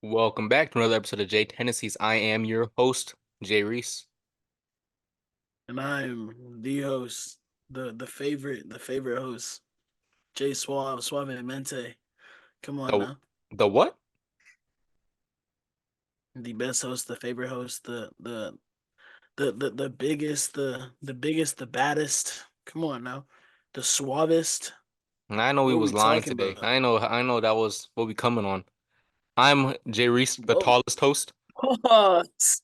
Welcome back to another episode of J Tendencies. I am your host, Jreese. And I'm the host, the favorite host, Jay Suave. Come on The now. the what? The best host, the favorite host, the biggest, the biggest, the baddest. Come on now. The suavest. I know we What are we was lying talking today. about? I know that was what we coming on. I'm Jreese, the Whoa. tallest host. Pause.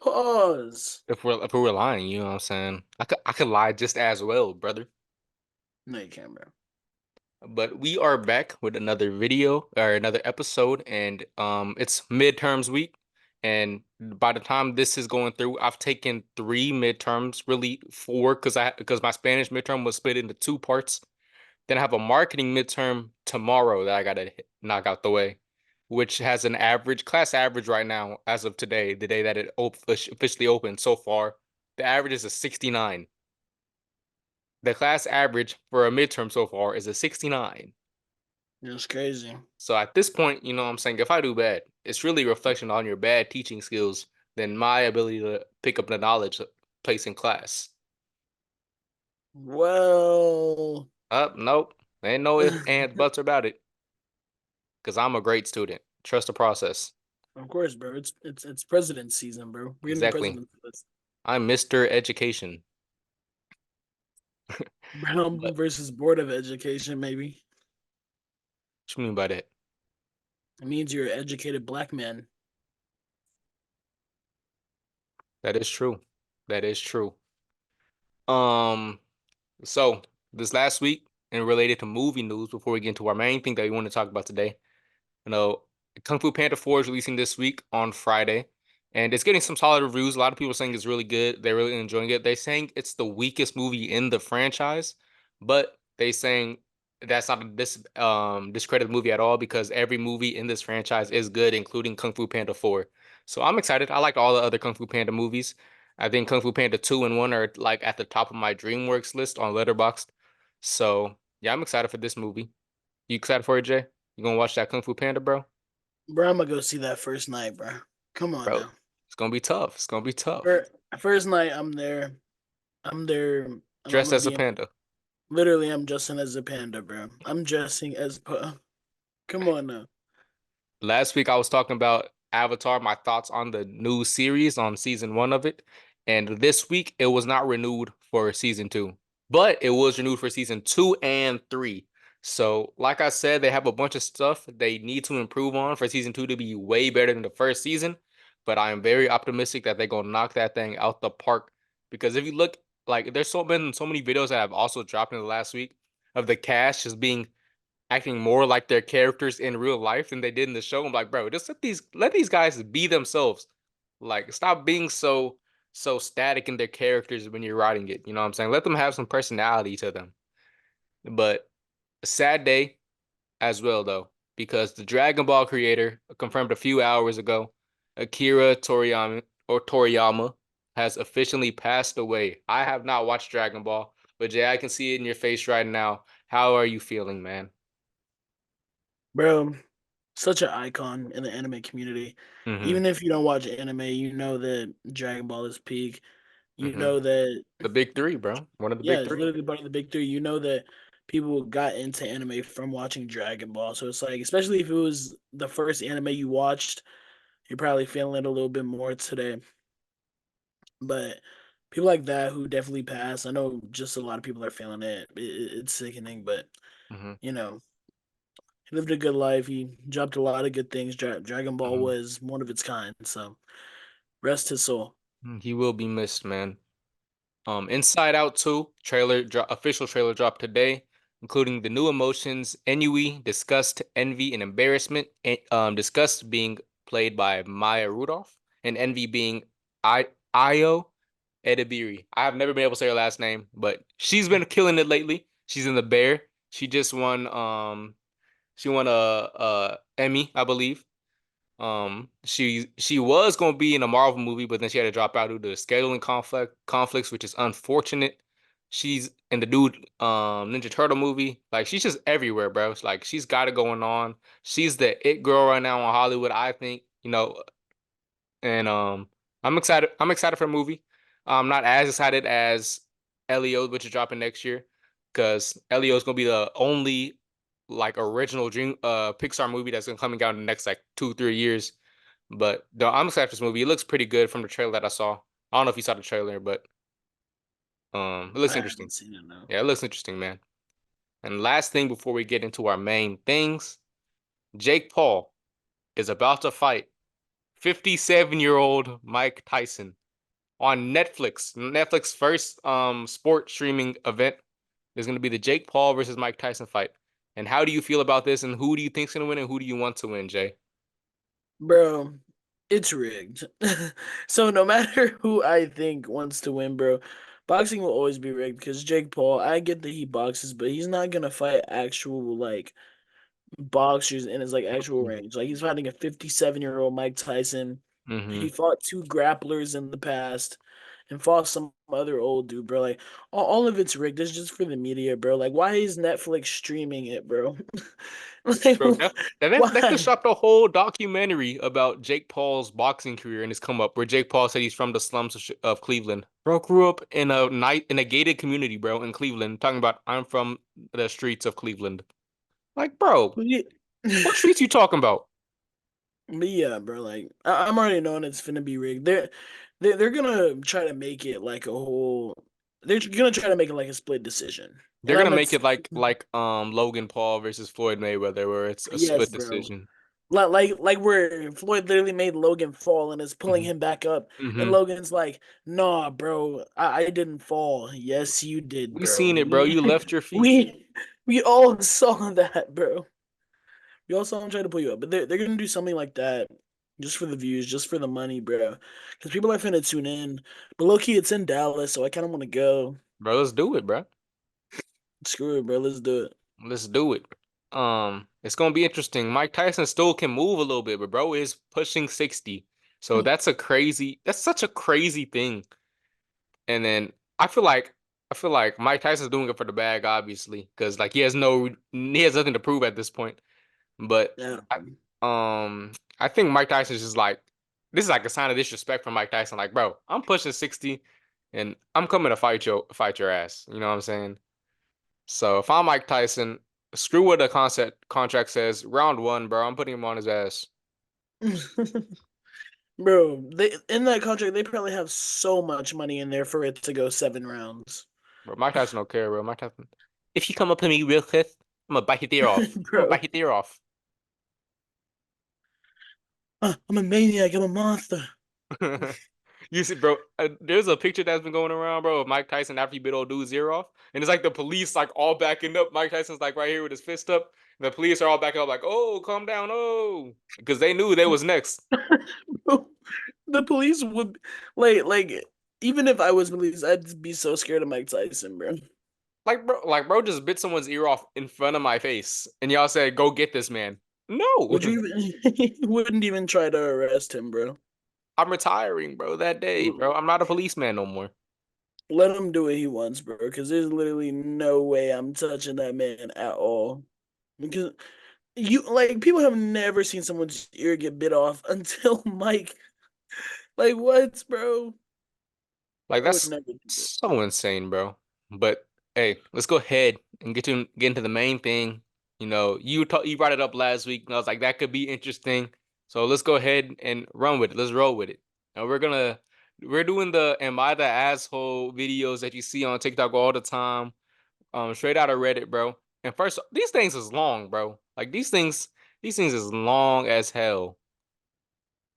Pause. If we were lying, you know what I'm saying? I could lie just as well, brother. No, you can't, bro. But we are back with another video or another episode, and it's midterms week. And by the time this is going through, I've taken three midterms, really four, because my Spanish midterm was split into two parts. Then I have a marketing midterm tomorrow that I gotta knock out the way, which has an average class average right now as of today, the day that it officially opened so far. The average is a 69. The class average for a midterm so far is a 69. It's crazy. So at this point, you know what I'm saying, if I do bad, it's really a reflection on your bad teaching skills than my ability to pick up the knowledge placed in class. Well, Nope. Ain't no ifs, ands, buts about it. Because I'm a great student. Trust the process. of course, bro. It's president season, bro. We're getting Exactly. president list. I'm Mr. Education. Brown But versus Board of Education, maybe. what you mean by that? It means you're an educated black man. That is true. That is true. Um, so this last week and related to movie news before we get into our main thing that we want to talk about today. You know, Kung Fu Panda 4 is releasing this week on Friday, and it's getting some solid reviews. A lot of people are saying it's really good. They're really enjoying it. They're saying it's the weakest movie in the franchise, but they saying that's not a discredited movie at all because every movie in this franchise is good, including Kung Fu Panda 4. So I'm excited. I like all the other Kung Fu Panda movies. I think Kung Fu Panda 2 and 1 are like at the top of my DreamWorks list on Letterboxd. So yeah, I'm excited for this movie. You excited for it, Jay? You gonna watch that Kung Fu Panda, bro? Bro, I'm gonna go see that first night, bro. Come on Bro, now. it's gonna be tough. It's gonna be tough. First, first night, I'm there. I'm there. I'm Dressed gonna as a be in. panda. Literally, I'm dressing as a panda, bro. I'm dressing as. Come on now. Last week I was talking about Avatar, my thoughts on the new series on season one of it. And this week it was not renewed for season two, but it was renewed for season two and three. So, like I said, they have a bunch of stuff they need to improve on for season two to be way better than the first season. But I am very optimistic that they're gonna knock that thing out the park. Because if you look, like, there's been so many videos that have also dropped in the last week of the cast just being acting more like their characters in real life than they did in the show. I'm like, bro, just let these guys be themselves. Like, stop being so static in their characters when you're writing it. You know what I'm saying? Let them have some personality to them. But a sad day as well though, because the Dragon Ball creator confirmed a few hours ago, Akira Toriyama has officially passed away. I have not watched Dragon Ball, but Jay, I can see it in your face right now. How are you feeling, man? Bro, such an icon in the anime community. Mm-hmm. Even if you don't watch anime, you know that Dragon Ball is peak. You Mm-hmm. know that, The big three, bro. One of the yeah, big it's three. literally part of the big three. You know that people got into anime from watching Dragon Ball. So it's like, especially if it was the first anime you watched, you're probably feeling it a little bit more today. But people like that who definitely pass, I know just a lot of people are feeling it. It's sickening, but Mm-hmm. you know, he lived a good life. He dropped a lot of good things. Dragon Ball Mm-hmm. was one of its kind. So rest his soul. He will be missed, man. Inside Out 2 official trailer dropped today, including the new emotions, ennui, disgust, envy, and embarrassment. Disgust being played by Maya Rudolph, and envy being Io Edibiri. I have never been able to say her last name, but she's been killing it lately. She's in The Bear. She won a Emmy, I believe. She was gonna be in a Marvel movie, but then she had to drop out due to scheduling conflicts, which is unfortunate. She's in the dude Ninja Turtle movie. Like she's just everywhere, bro. It's like she's got it going on. She's the it girl right now in Hollywood, I think. And I'm excited. I'm excited for the movie. I'm not as excited as Elio, which is dropping next year, because Elio is gonna be the only like original Dream Pixar movie that's gonna coming out in the next like 2 3 years. But no, I'm excited for this movie. It looks pretty good from the trailer that I saw. I don't know if you saw the trailer, but it looks I interesting. haven't seen it now. Yeah, it looks interesting, man. And last thing before we get into our main things, Jake Paul is about to fight 57-year-old Mike Tyson on Netflix. Netflix first sport streaming event is going to be the Jake Paul versus Mike Tyson fight. And how do you feel about this? And who do you think's going to win? And who do you want to win, Jay? Bro, it's rigged. So no matter who I think wants to win, bro, boxing will always be rigged because Jake Paul, I get that he boxes, but he's not gonna fight actual like boxers in his like actual range. Like he's fighting a 57-year-old Mike Tyson. Mm-hmm. He fought two grapplers in the past and fought some other old dude, bro. Like all of it's rigged. It's just for the media, bro. Like why is Netflix streaming it, bro? Like Bro, Netflix why? dropped a whole documentary about Jake Paul's boxing career and his come up, where Jake Paul said he's from the slums of Cleveland. Bro grew up in a gated community, bro, in Cleveland. Talking about I'm from the streets of Cleveland. Like, bro, what streets you talking about? But yeah, bro, like I'm already knowing it's finna be rigged. They're gonna try to make it like a whole. They're gonna try to make it like a split decision, They're and gonna I'm make ex it like Logan Paul versus Floyd Mayweather, where it's a yes, split bro. decision. Like where Floyd literally made Logan fall and is pulling Hmm. him back up, and Hmm. Logan's like, "Nah, bro, I didn't fall. Yes, you did, We bro. seen it, bro. You left your feet. We all saw that, bro. We all saw him try to pull you up, but they're gonna do something like that just for the views, just for the money, bro. Because people are finna tune in. But low key, it's in Dallas, so I kind of want to go. Bro, let's do it, bro. Screw it, bro. Let's do it. Let's do it. It's gonna be interesting. Mike Tyson still can move a little bit, but bro is pushing 60. So that's such a crazy thing. And then I feel like Mike Tyson's doing it for the bag, obviously, because like he has nothing to prove at this point. But Yeah. I think Mike Tyson's just like this is like a sign of disrespect from Mike Tyson. Like, bro, I'm pushing 60 and I'm coming to fight your ass. You know what I'm saying? So if I'm Mike Tyson, screw what the concept contract says. Round one, bro. I'm putting him on his ass. Bro, they in that contract they probably have so much money in there for it to go 7 rounds. Bro, Mike Tyson don't care, bro. Mike Tyson. If you come up to me real quick, I'm gonna bite your ear off. I'm gonna Bro, bite your ear off. I'm a maniac. I'm a monster. You see, bro, there's a picture that's been going around, bro, of Mike Tyson after he bit old dude's ear off. And it's like the police, like, all backing up. Mike Tyson's, like, right here with his fist up. And the police are all backing up, like, oh, calm down, oh. Because they knew they was next. Bro, the police would like even if I was police, I'd be so scared of Mike Tyson, bro. Bro just bit someone's ear off in front of my face. And y'all said, go get this man. No. Would you even wouldn't even try to arrest him, bro? I'm retiring, bro, that day, bro. I'm not a policeman no more. Let him do what he wants, bro. Because there's literally no way I'm touching that man at all. Because you like people have never seen someone's ear get bit off until Mike. Like what, bro? Like I would that's never do it. so insane, bro. But hey, let's go ahead and get into the main thing. You brought it up last week, and I was like, that could be interesting. So let's go ahead and run with it. Let's roll with it. And we're doing the "Am I the asshole" videos that you see on TikTok all the time, straight out of Reddit, bro. And first, these things is long, bro. Like these things is long as hell.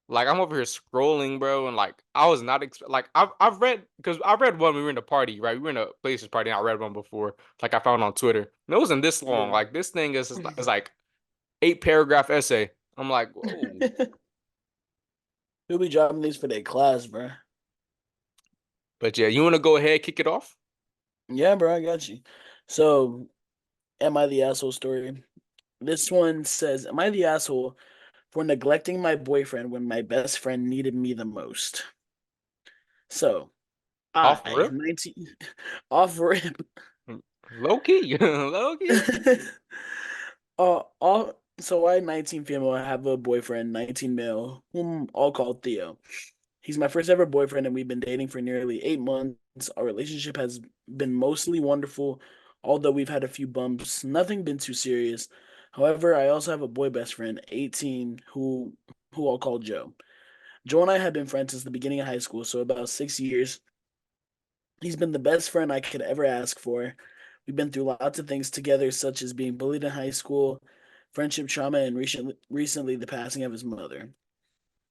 Like I'm over here scrolling, bro, and like I was not like I've read because I read one we were in a party, right? We were in a places party. And I read one before, like I found on Twitter. And it wasn't this long. Yeah. Like this thing is like 8 paragraph essay. I'm like, whoa. He'll be dropping these for their class, bro. But yeah, you want to go ahead, kick it off? Yeah, bro, I got you. So, am I the asshole story? This one says, "Am I the asshole for neglecting my boyfriend when my best friend needed me the most?" So, Off I rip? 19 off rip. Low key. Low key. So I 19 female. I have a boyfriend, 19 male, whom I'll call Theo. He's my first ever boyfriend, and we've been dating for nearly 8 months. Our relationship has been mostly wonderful, although we've had a few bumps. Nothing been too serious. However, I also have a boy best friend, 18, who I'll call Joe. Joe and I have been friends since the beginning of high school, so about 6 years. He's been the best friend I could ever ask for. We've been through lots of things together, such as being bullied in high school, friendship trauma, and recently the passing of his mother.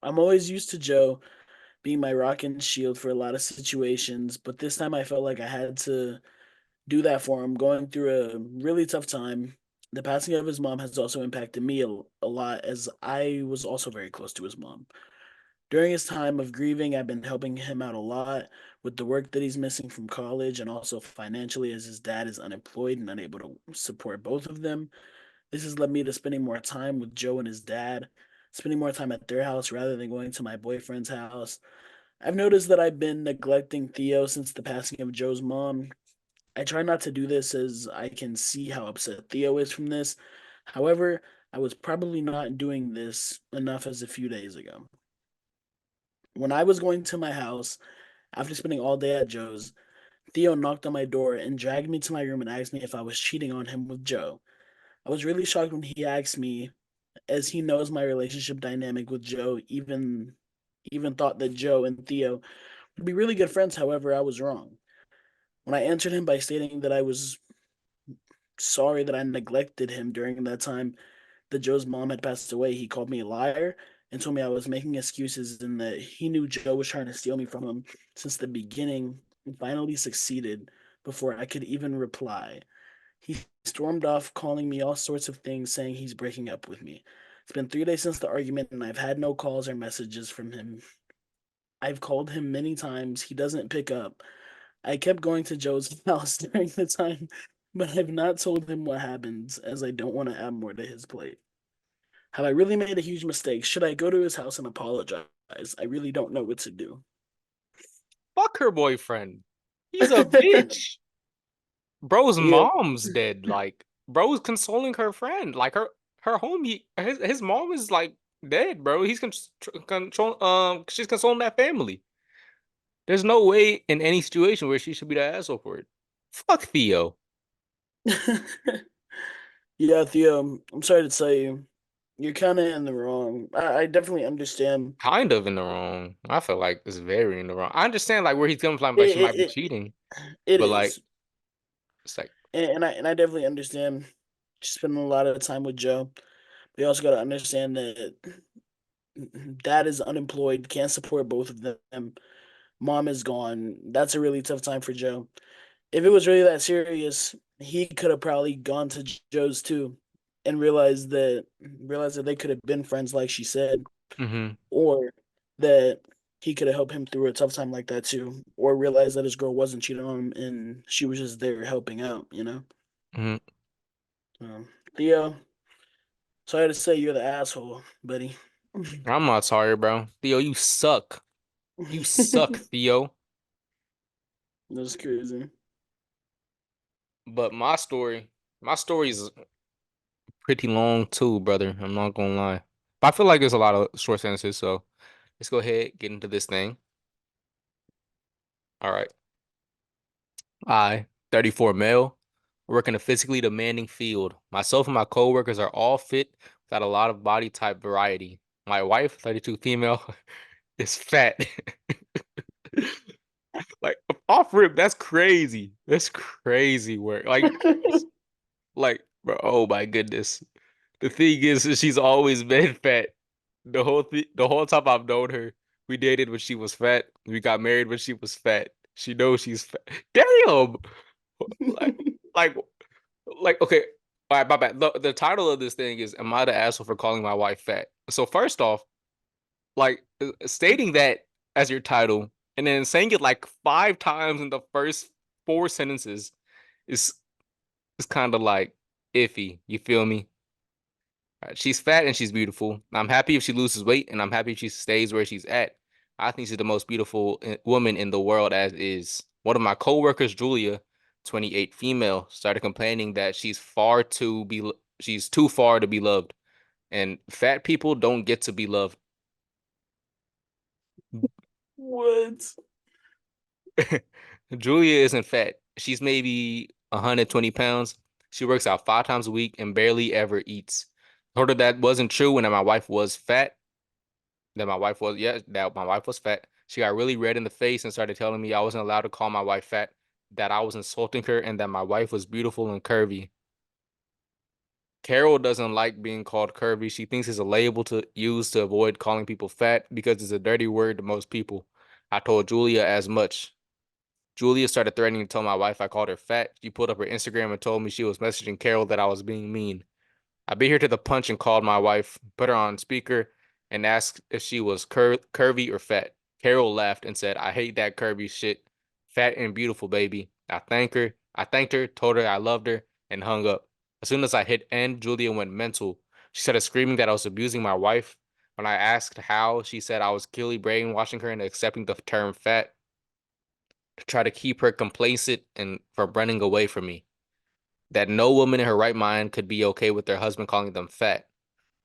I'm always used to Joe being my rock and shield for a lot of situations, but this time I felt like I had to do that for him, going through a really tough time. The passing of his mom has also impacted me a lot, as I was also very close to his mom. During his time of grieving, I've been helping him out a lot with the work that he's missing from college and also financially, as his dad is unemployed and unable to support both of them. This has led me to spending more time with Joe and his dad, spending more time at their house rather than going to my boyfriend's house. I've noticed that I've been neglecting Theo since the passing of Joe's mom. I try not to do this, as I can see how upset Theo is from this. However, I was probably not doing this enough as a few days ago. When I was going to my house after spending all day at Joe's, Theo knocked on my door and dragged me to my room and asked me if I was cheating on him with Joe. I was really shocked when he asked me, as he knows my relationship dynamic with Joe, even thought that Joe and Theo would be really good friends. However, I was wrong. When I answered him by stating that I was sorry that I neglected him during that time that Joe's mom had passed away, he called me a liar and told me I was making excuses and that he knew Joe was trying to steal me from him since the beginning and finally succeeded before I could even reply. He stormed off, calling me all sorts of things, saying he's breaking up with me. It's been 3 days since the argument, and I've had no calls or messages from him. I've called him many times. He doesn't pick up. I kept going to Joe's house during the time, but I've not told him what happens, as I don't want to add more to his plate. Have I really made a huge mistake? Should I go to his house and apologize? I really don't know what to do. Fuck her boyfriend. He's a bitch. Bro's Yeah. mom's dead. Like, bro's consoling her friend. Like her homie, his mom is like dead, bro. He's control she's consoling that family. There's no way in any situation where she should be the asshole for it. Fuck Theo. Yeah, Theo, I'm sorry to tell you, you're kind of in the wrong. I definitely understand. Kind of in the wrong. I feel like it's very in the wrong. I understand like where he's coming from, like she might be It, it, cheating, it but like is. it's like And I definitely understand spending a lot of time with Joe. But you also got to understand that dad is unemployed, can't support both of them. Mom is gone. That's a really tough time for Joe. If it was really that serious, he could have probably gone to Joe's too and realized that they could have been friends like she said, mm-hmm, or that he could have helped him through a tough time like that too, or realized that his girl wasn't cheating on him and she was just there helping out. mm-hmm. Theo, sorry to say you're the asshole, buddy. I'm not sorry, bro. Theo, you suck. You suck, Theo. That's crazy. But my story is pretty long too, brother. I'm not gonna lie. But I feel like there's a lot of short sentences, so let's go ahead, get into this thing. All right. 34 male, work in a physically demanding field. Myself and my coworkers are all fit without a lot of body type variety. My wife, 32 female, is fat. Like off rip, that's crazy. That's crazy work. Like, bro, oh my goodness. The thing is she's always been fat. The whole time I've known her, we dated when she was fat. We got married when she was fat. She knows she's fat. Damn. Like, like, okay. All right, my bad. The title of this thing is "Am I the asshole for calling my wife fat?" So first off, like stating that as your title and then saying it like 5 times in the first 4 sentences is kind of like iffy. You feel me? She's fat and she's beautiful. I'm happy if she loses weight, and I'm happy if she stays where she's at. I think she's the most beautiful woman in the world as is. One of my coworkers, Julia, 28, female, started complaining that she's too far to be loved, and fat people don't get to be loved. What? Julia isn't fat. She's maybe 120 pounds. She works out 5 times a week and barely ever eats. Told her that wasn't true and that my wife was fat. That my wife was fat. She got really red in the face and started telling me I wasn't allowed to call my wife fat, that I was insulting her, and that my wife was beautiful and curvy. Carol doesn't like being called curvy. She thinks it's a label to use to avoid calling people fat because it's a dirty word to most people. I told Julia as much. Julia started threatening to tell my wife I called her fat. She pulled up her Instagram and told me she was messaging Carol that I was being mean. I beat her to the punch and called my wife, put her on speaker, and asked if she was curvy or fat. Carol laughed and said, I hate that curvy shit. Fat and beautiful, baby. I thanked her, told her I loved her, and hung up. As soon as I hit end, Julia went mental. She started screaming that I was abusing my wife. When I asked how, she said I was clearly brainwashing her into accepting the term fat to try to keep her complacent and from running away from me. That no woman in her right mind could be okay with their husband calling them fat.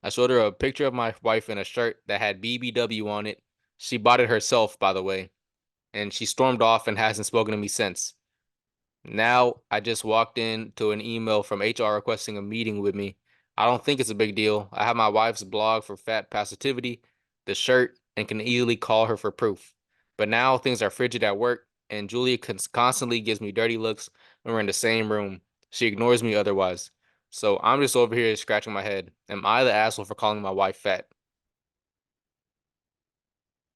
I showed her a picture of my wife in a shirt that had BBW on it. She bought it herself, by the way, and she stormed off and hasn't spoken to me since. Now I just walked into an email from HR requesting a meeting with me. I don't think it's a big deal. I have my wife's blog for fat positivity, the shirt, and can easily call her for proof. But now things are frigid at work, and Julia constantly gives me dirty looks when we're in the same room. She ignores me otherwise. So I'm just over here scratching my head. Am I the asshole for calling my wife fat?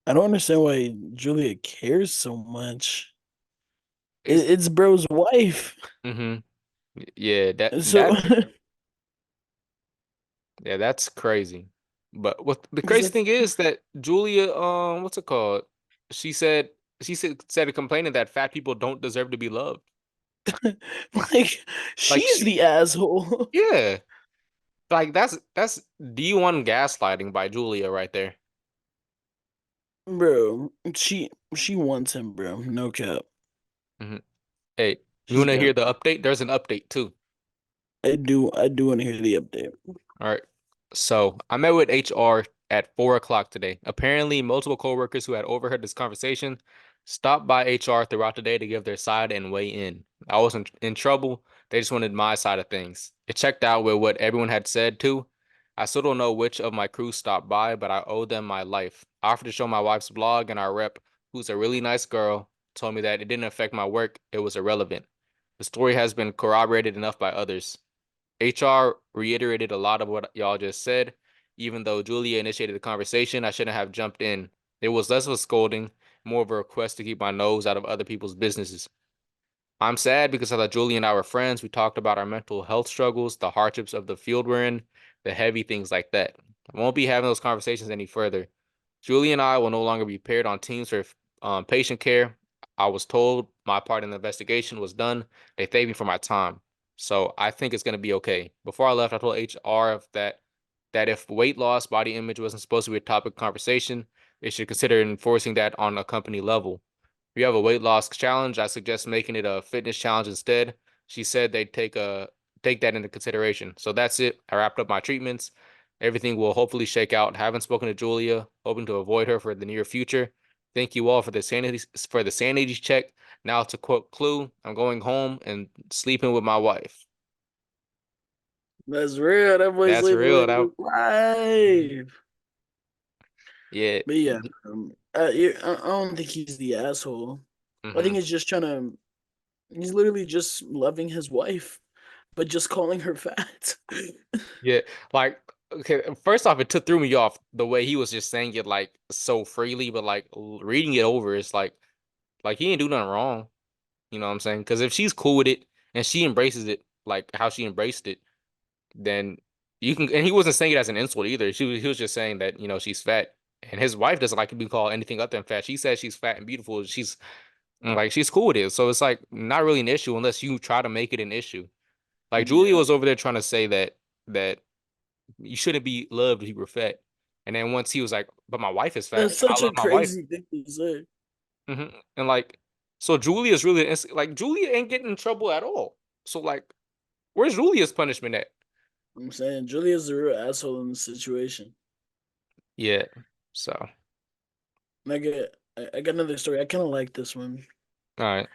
I don't understand why Julia cares so much. It's It's bro's wife. mm-hmm. Yeah, So, that's crazy. But what the because crazy thing is that Julia, what's it called? She said said complaining that fat people don't deserve to be loved. like, Like she's she, the asshole. yeah, like that's D1 gaslighting by Julia right there. Bro, she wants him, bro. No cap. Hmm. Hey, you She's want to got hear the update? There's an update too. I do want to hear the update. All right. So I met with HR at 4 o'clock today. Apparently, multiple coworkers who had overheard this conversation stopped by HR throughout the day to give their side and weigh in. I wasn't in trouble. They just wanted my side of things. It checked out with what everyone had said too. I still don't know which of my crew stopped by, but I owe them my life. I offered to show my wife's blog, and our rep, who's a really nice girl, told me that it didn't affect my work. It was irrelevant. The story has been corroborated enough by others. HR reiterated a lot of what y'all just said. Even though Julia initiated the conversation, I shouldn't have jumped in. It was less of a scolding, more of a request to keep my nose out of other people's businesses. I'm sad because I thought Julia and I were friends. We talked about our mental health struggles, the hardships of the field we're in, the heavy things like that. I won't be having those conversations any further. Julie and I will no longer be paired on teams for patient care. I was told my part in the investigation was done. They thanked me for my time. So I think it's going to be okay. Before I left, I told HR that if weight loss, body image wasn't supposed to be a topic of conversation, they should consider enforcing that on a company level. If you have a weight loss challenge, I suggest making it a fitness challenge instead. She said they'd take that into consideration. So that's it. I wrapped up my treatments. Everything will hopefully shake out. Haven't spoken to Julia, hoping to avoid her for the near future. Thank you all for the sanity check. Now to quote Clue, I'm going home and sleeping with my wife. That's real. That boy's That's living real. his life. Yeah. But yeah, I don't think he's the asshole. I Hmm. think he's just trying to. He's literally just loving his wife, but just calling her fat. Yeah. Like, okay, first off, threw me off the way he was just saying it like so freely, but like reading it over, it's like he didn't do nothing wrong. You know what I'm saying? Because if she's cool with it and she embraces it like how she embraced it, then you can. And he wasn't saying it as an insult either. He was just saying that she's fat, and his wife doesn't like to be called anything other than fat. She says she's fat and beautiful. She's cool with it. So it's like not really an issue unless you try to make it an issue. Like Julia Yeah, was over there trying to say that you shouldn't be loved if you were fat. And then once he was like, "But my wife is fat. That's I such love a my wife." crazy thing to say. And like, so Julia's really like Julia ain't getting in trouble at all. So like, where's Julia's punishment at? I'm saying Julia's the real asshole in the situation. Yeah. So And I got another story. I kind of like this one. all right.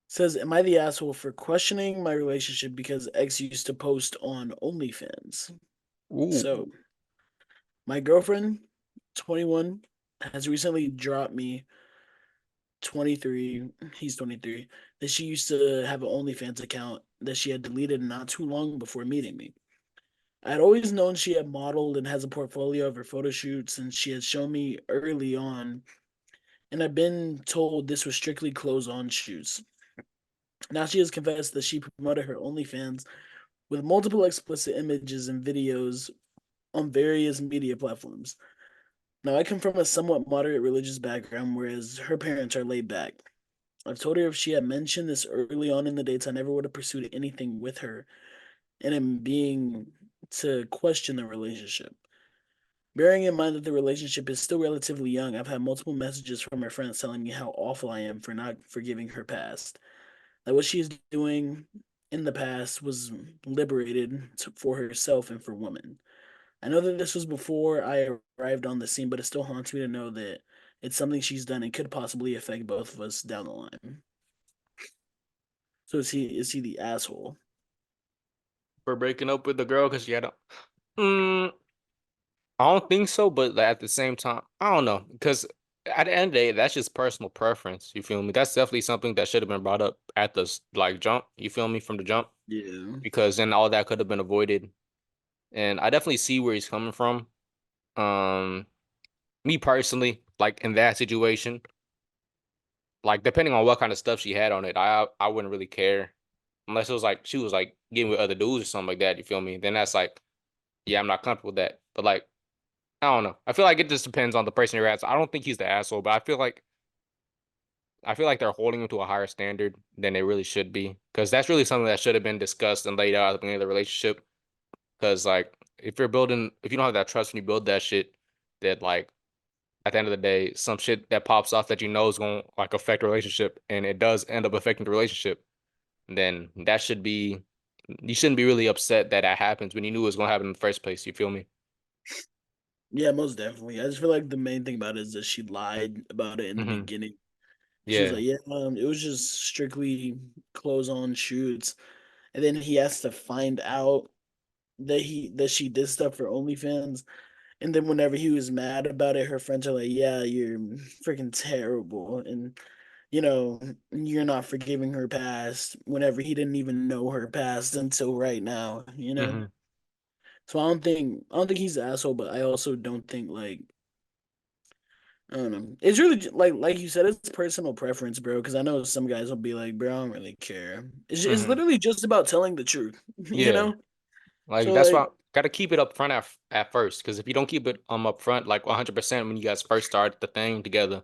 Says, am I the asshole for questioning my relationship because ex used to post on OnlyFans? Ooh. So, my girlfriend, 21, has recently dropped me, 23, he's 23, that she used to have an OnlyFans account that she had deleted not too long before meeting me. I had always known she had modeled and has a portfolio of her photo shoots, and she had shown me early on, and I've been told this was strictly clothes on shoots. Now she has confessed that she promoted her OnlyFans with multiple explicit images and videos on various media platforms. Now, I come from a somewhat moderate religious background, whereas her parents are laid back. I've told her if she had mentioned this early on in the dates, I never would have pursued anything with her, and in being to question the relationship. Bearing in mind that the relationship is still relatively young, I've had multiple messages from her friends telling me how awful I am for not forgiving her past. That what she's doing in the past was liberated for herself and for women. I know that this was before I arrived on the scene, but it still haunts me to know that it's something she's done and could possibly affect both of us down the line. So is he the asshole? For breaking up with the girl because she had a. Mm, I don't think so, but like, at the same time, I don't know because at the end of the day, that's just personal preference. You feel me? That's definitely something that should have been brought up at the like jump. You feel me from the jump Yeah. because then all that could have been avoided. And I definitely see where he's coming from. Um, Me personally, like in that situation, like depending on what kind of stuff she had on it, I wouldn't really care unless it was like she was like getting with other dudes or something like that. You feel me? Then that's like, yeah, I'm not comfortable with that. But like, I don't know. I feel like it just depends on the person you're at. So I don't think he's the asshole, but I feel like they're holding him to a higher standard than they really should be because that's really something that should have been discussed and laid out at the beginning of the relationship. Because like, if you don't have that trust when you build that shit, that like at the end of the day, some shit that pops off that you know is going to like affect the relationship, and it does end up affecting the relationship, then that should be you shouldn't be really upset that that happens when you knew it was going to happen in the first place. You feel me? Yeah, most definitely. I just feel like the main thing about it is that she lied about it in the Hmm. beginning. She was Yeah. like, "Yeah, it was just strictly clothes on shoots," and then he has to find out that she did stuff for OnlyFans. And then whenever he was mad about it, her friends are like, "Yeah, you're freaking terrible," and you're not forgiving her past. Whenever he didn't even know her past until right now, you know. Hmm. So I don't think he's the asshole, but I also don't think like I don't know. It's really like you said, it's personal preference, bro. Because I know some guys will be like, "Bro, I don't really care." It's Hmm. literally just about telling the truth, you Yeah. know. Like So that's why like, gotta keep it up front at first, because if you don't keep it up front like 100% when you guys first start the thing together,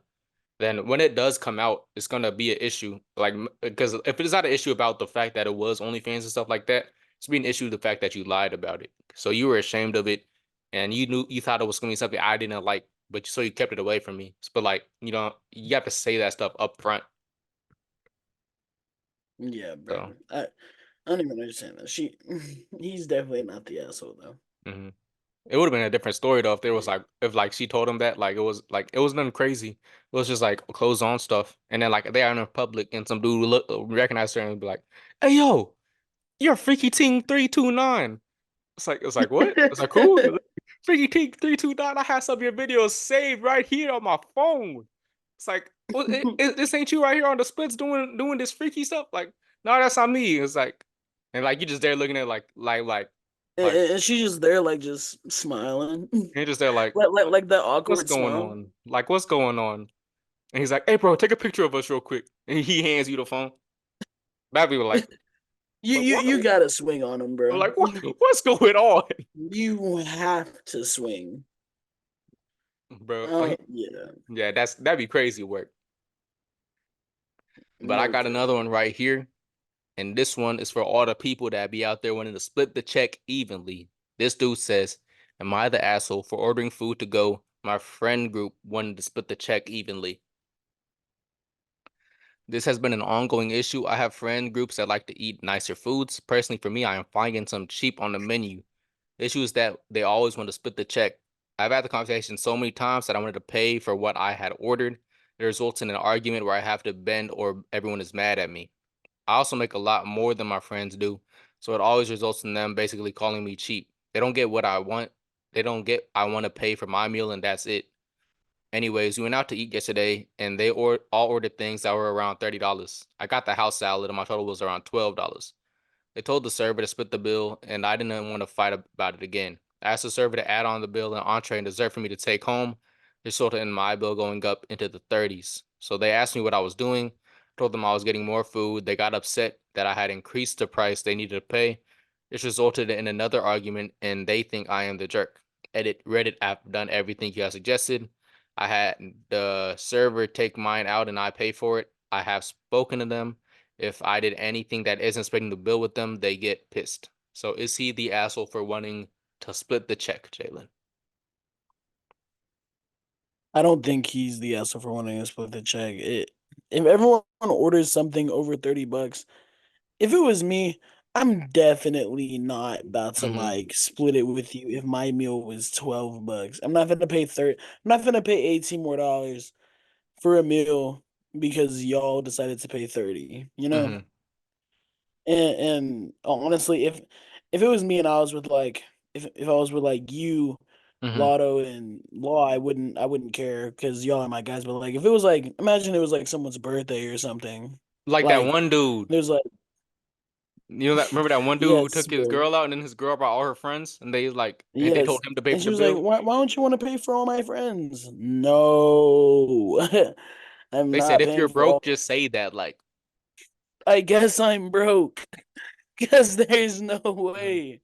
then when it does come out, it's gonna be an issue. Like, because if it's not an issue about the fact that it was OnlyFans and stuff like that, it's be an issue the fact that you lied about it. So you were ashamed of it, and you thought it was gonna be something I didn't like, but so you kept it away from me. But like, you have to say that stuff up front. yeah, bro. So I don't even understand that. He's definitely not the asshole though. mhm. It would have been a different story though if there was like if like she told him that like it was nothing crazy. It was just like clothes on stuff, and then like they are in public, and some dude would look recognize her and be like, "Hey yo, you're Freaky Ting 329." It's like what? It's like who? Freaky Ting 329. I have some of your videos saved right here on my phone. It's like, well, this ain't you right here on the splits doing this freaky stuff. Like, no, that's not me. It's like, and like you just there looking at like And she's just there, like just smiling, you're just there like, like that what's awkward going smile. on? Like, what's going on? And he's like, hey bro, take a picture of us real quick. And he hands you the phone. That people like, You like you what? you gotta swing on him, bro. Like what's going on, You have to swing. bro? Like, Yeah, yeah, that'd be crazy work. But I no got cap. another one right here. And this one is for all the people that be out there wanting to split the check evenly. This dude says, Am I the asshole for ordering food to go? My friend group wanted to split the check evenly. This has been an ongoing issue. I have friend groups that like to eat nicer foods. Personally, for me, I am finding some cheap on the menu. The issue is that they always want to split the check. I've had the conversation so many times that I wanted to pay for what I had ordered. It results in an argument where I have to bend or everyone is mad at me. I also make a lot more than my friends do, so it always results in them basically calling me cheap. They don't get what I want. They don't get I want to pay for my meal and that's it. Anyways, we went out to eat yesterday and they all ordered things that were around $30. I got the house salad and my total was around $12. They told the server to split the bill, and I didn't want to fight about it again. I asked the server to add on the bill an entree and dessert for me to take home. This resulted in my bill going up into the 30s. So they asked me what I was doing. I told them I was getting more food. They got upset that I had increased the price they needed to pay. This resulted in another argument, and they think I am the jerk. Edit Reddit, I've done everything you have suggested. I had the server take mine out and I pay for it. I have spoken to them. If I did anything that isn't splitting the bill with them, they get pissed. So is he the asshole for wanting to split the check, Jalen? I don't think he's the asshole for wanting to split the check. If everyone orders something over $30, if it was me, I'm definitely not about to Mm-hmm. like split it with you if my meal was $12. I'm not gonna pay 30, I'm not gonna pay 18 more dollars for a meal because y'all decided to pay 30, you know? Mm-hmm. And honestly, if it was me and I was with like if I was with like you, Mm-hmm. Lotto and Law, I wouldn't care because y'all are my guys. But like if it was like imagine it was like someone's birthday or something. Like that Like one dude. there's like You know that remember that one dude who yes, took his bro. girl out and then his girl brought all her friends and they Yes. told him to pay And for she the was like, bill? why don't you want to pay for all my friends? No. I'm They said not if paying you're for broke, all. just say that. Like, I guess I'm broke. Because there's no mhm. way.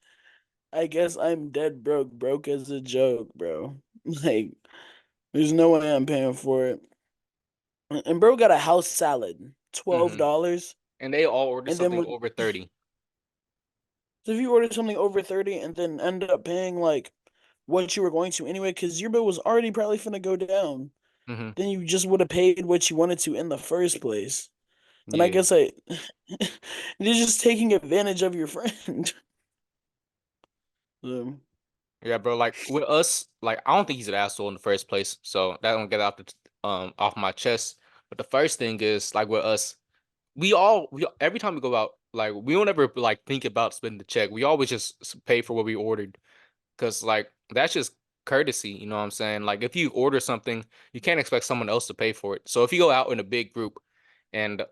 I guess I'm dead broke, broke as a joke, bro. Like, there's no way I'm paying for it. And bro got a house salad, twelve Mm-hmm. dollars, And they all ordered and then something with over 30. so if you order something over 30 and then end up paying like what you were going to anyway, because your bill was already probably finna go down, Mm-hmm. then you just would have paid what you wanted to in the first place. And I Yeah. guess I you're just taking advantage of your friend. So, Yeah, bro. Like with us, like I don't think he's an asshole in the first place. So that don't get off my chest. But the first thing is like with us, we every time we go out, like we don't ever like think about spending the check. We always just pay for what we ordered because like that's just courtesy. You know what I'm saying? Like if you order something, you can't expect someone else to pay for it. So if you go out in a big group, and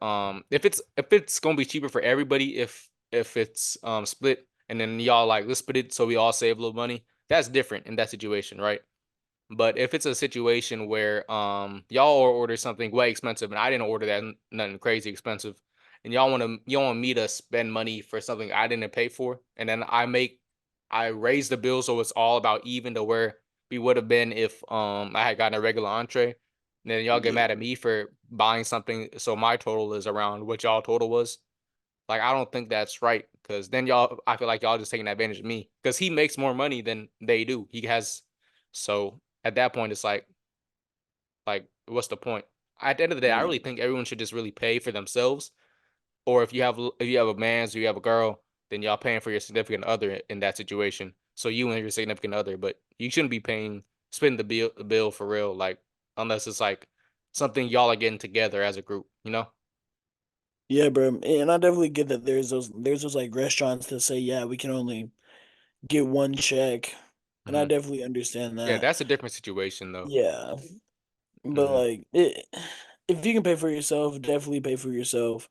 if it's gonna be cheaper for everybody if it's split, and then y'all like let's split it so we all save a little money, that's different in that situation, right? But if it's a situation where y'all order something way expensive and I didn't order that nothing crazy expensive, and y'all want me to spend money for something I didn't pay for, and then I raise the bill so it's all about even to where we would have been if I had gotten a regular entree. And then y'all get yeah. mad at me for buying something so my total is around what y'all total was. Like I don't think that's right because then y'all I feel like y'all just taking advantage of me because he makes more money than they do. He has so at that point it's like what's the point? At the end of the day, I Yeah. really think everyone should just really pay for themselves. Or if you have a man, so you have a girl, then y'all paying for your significant other in that situation. So you and your significant other, but you shouldn't be paying spending the bill for real, like unless it's like something y'all are getting together as a group, you know? Yeah, bro. And I definitely get that there's those like restaurants that say, yeah, we can only get one check. And I Hmm. definitely understand Yeah, that. that's a different situation though. Yeah. But Hmm. like if you can pay for yourself, definitely pay for yourself.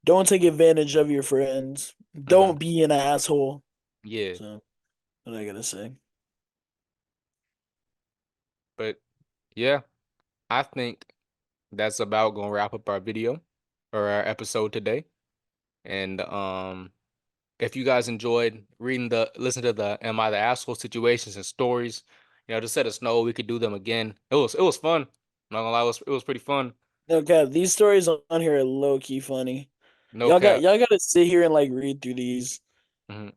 Don't take advantage of your friends. Hmm. Don't be an asshole. Yeah, So what I gotta say. but yeah, I think that's about gonna wrap up our video or our episode today. And if you guys enjoyed listen to the Am I the Asshole situations and stories, just let us know. We could do them again. It was fun. I'm not gonna lie, it was pretty fun. No cap, these stories on here are low key funny. No Y'all got cap. y'all gotta sit here and like read through these. Mhm.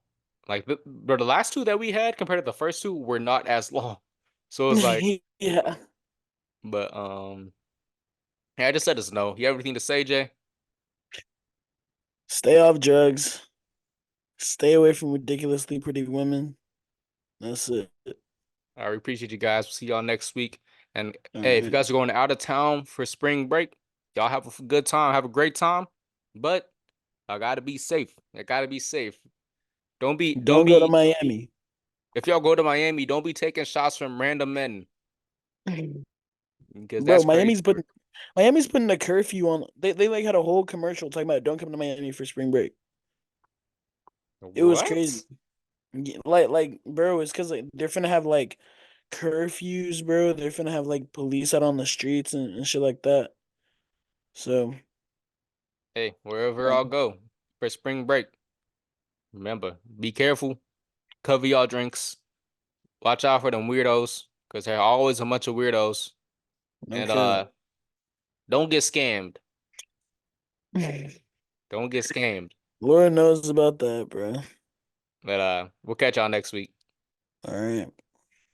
Like the last two that we had compared to the first two were not as long. So it was like, Yeah. but yeah, I just said it's no. You have anything to say, Jay? Stay off drugs. Stay away from ridiculously pretty women. That's it. I appreciate you guys. See y'all next week. And All hey, if you right. guys are going out of town for spring break, y'all have a good time, have a great time. But I gotta be safe. I gotta be safe. Don't Don't go to be. Miami. If y'all go to Miami, don't be taking shots from random men because Bro, that's crazy. Miami's putting a curfew on. They like had a whole commercial talking about don't come to Miami for spring break. It was crazy. What? Yeah, bro, it's because like they're finna have like curfews, bro. They're finna have like police out on the streets and shit like that. So Hey, wherever yeah. I'll go for spring break, remember, be careful, cover y'all drinks, watch out for them weirdos, because there are always a bunch of weirdos. And Okay. don't get scammed. Don't get scammed. Lord knows about that, bro. But we'll catch y'all next week. All right.